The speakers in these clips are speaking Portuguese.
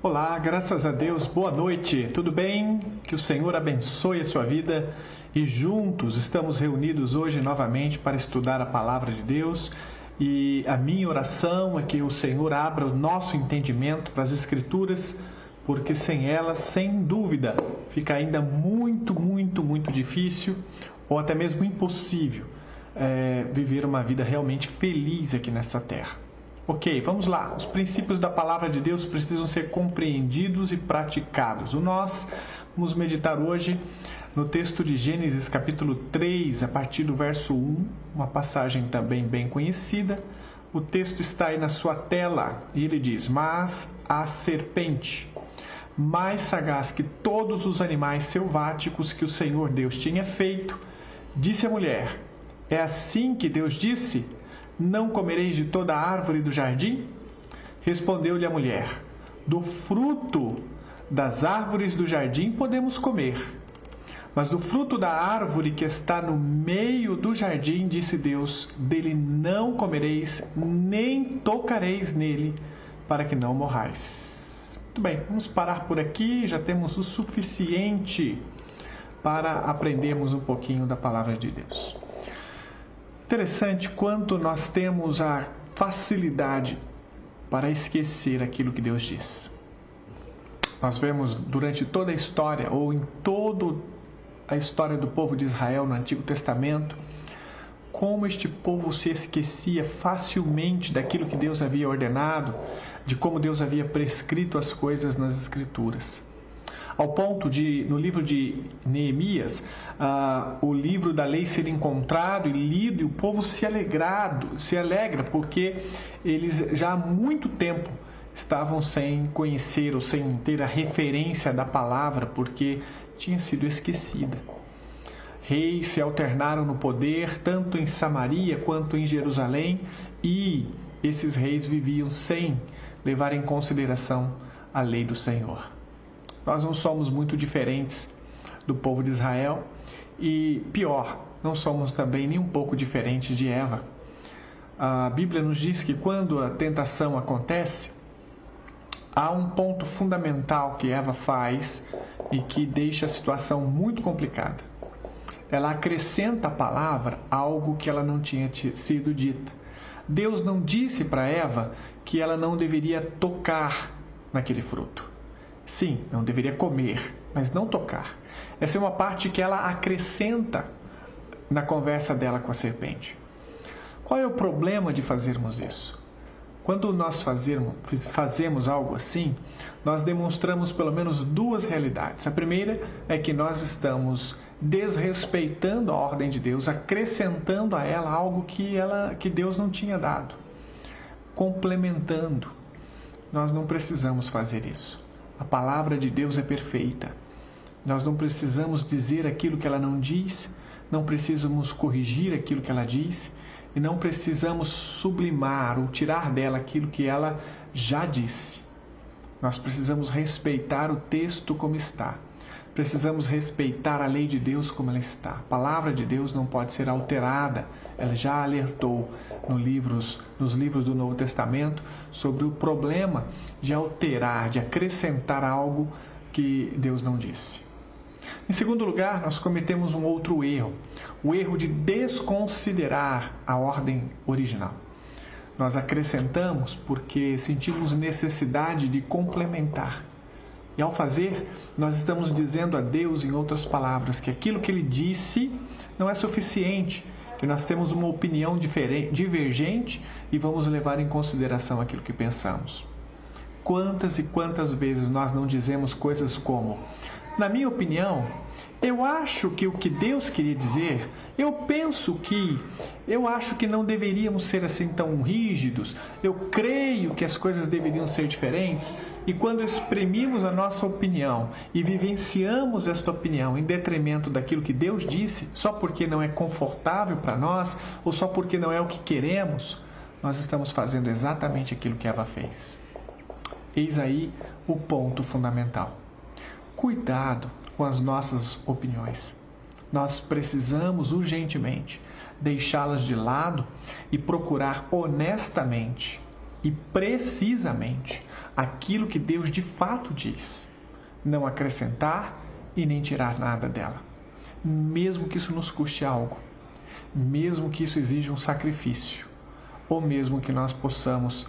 Olá, graças a Deus, boa noite, tudo bem? Que o Senhor abençoe a sua vida e juntos estamos reunidos hoje novamente para estudar a Palavra de Deus e a minha oração é que o Senhor abra o nosso entendimento para as Escrituras, porque sem elas, sem dúvida, fica ainda muito difícil ou até mesmo impossível viver uma vida realmente feliz aqui nesta terra. Ok, vamos lá. Os princípios da Palavra de Deus precisam ser compreendidos e praticados. Nós vamos meditar hoje no texto de Gênesis capítulo 3, a partir do verso 1, uma passagem também bem conhecida. O texto está aí na sua tela e ele diz: Mas a serpente, mais sagaz que todos os animais selváticos que o Senhor Deus tinha feito, disse à mulher: É assim que Deus disse: Não comereis de toda a árvore do jardim? Respondeu-lhe a mulher: Do fruto das árvores do jardim podemos comer. Mas do fruto da árvore que está no meio do jardim, disse Deus, dele não comereis, nem tocareis nele, para que não morrais. Muito bem, vamos parar por aqui, já temos o suficiente para aprendermos um pouquinho da palavra de Deus. Interessante quanto nós temos a facilidade para esquecer aquilo que Deus diz. Nós vemos durante toda a história, ou em toda a história do povo de Israel no Antigo Testamento, como este povo se esquecia facilmente daquilo que Deus havia ordenado, de como Deus havia prescrito as coisas nas Escrituras. Ao ponto de, no livro de Neemias, o livro da lei ser encontrado e lido, e o povo se alegra, porque eles já há muito tempo estavam sem conhecer ou sem ter a referência da palavra, porque tinha sido esquecida. Reis se alternaram no poder, tanto em Samaria quanto em Jerusalém, e esses reis viviam sem levar em consideração a lei do Senhor. Nós não somos muito diferentes do povo de Israel e, pior, não somos também nem um pouco diferentes de Eva. A Bíblia nos diz que quando a tentação acontece, há um ponto fundamental que Eva faz e que deixa a situação muito complicada. Ela acrescenta à palavra algo que ela não tinha sido dita. Deus não disse para Eva que ela não deveria tocar naquele fruto. Sim, não deveria comer, mas não tocar. Essa é uma parte que ela acrescenta na conversa dela com a serpente. Qual é o problema de fazermos isso? Quando nós fazemos algo assim, nós demonstramos pelo menos duas realidades. A primeira é que nós estamos desrespeitando a ordem de Deus, acrescentando a ela algo que Deus não tinha dado. Complementando. Nós não precisamos fazer isso. A palavra de Deus é perfeita. Nós não precisamos dizer aquilo que ela não diz, não precisamos corrigir aquilo que ela diz, e não precisamos sublimar ou tirar dela aquilo que ela já disse. Nós precisamos respeitar o texto como está. Precisamos respeitar a lei de Deus como ela está. A palavra de Deus não pode ser alterada. Ela já alertou nos livros do Novo Testamento sobre o problema de alterar, de acrescentar algo que Deus não disse. Em segundo lugar, nós cometemos um outro erro, o erro de desconsiderar a ordem original. Nós acrescentamos porque sentimos necessidade de complementar. E ao fazer, nós estamos dizendo a Deus, em outras palavras, que aquilo que Ele disse não é suficiente, que nós temos uma opinião divergente e vamos levar em consideração aquilo que pensamos. Quantas e quantas vezes nós não dizemos coisas como: na minha opinião, eu acho que o que Deus queria dizer, eu acho que não deveríamos ser assim tão rígidos, eu creio que as coisas deveriam ser diferentes. E quando exprimimos a nossa opinião e vivenciamos esta opinião em detrimento daquilo que Deus disse, só porque não é confortável para nós ou só porque não é o que queremos, nós estamos fazendo exatamente aquilo que Eva fez. Eis aí o ponto fundamental. Cuidado com as nossas opiniões. Nós precisamos urgentemente deixá-las de lado e procurar honestamente e precisamente aquilo que Deus de fato diz, não acrescentar e nem tirar nada dela, mesmo que isso nos custe algo, mesmo que isso exija um sacrifício, ou mesmo que nós possamos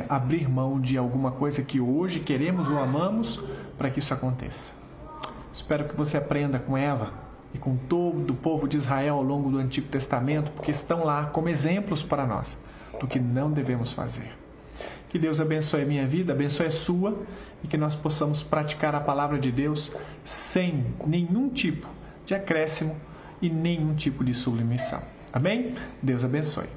abrir mão de alguma coisa que hoje queremos ou amamos para que isso aconteça. Espero que você aprenda com Eva e com todo o povo de Israel ao longo do Antigo Testamento, porque estão lá como exemplos para nós do que não devemos fazer. Que Deus abençoe a minha vida, abençoe a sua, e que nós possamos praticar a palavra de Deus sem nenhum tipo de acréscimo e nenhum tipo de submissão. Amém? Deus abençoe.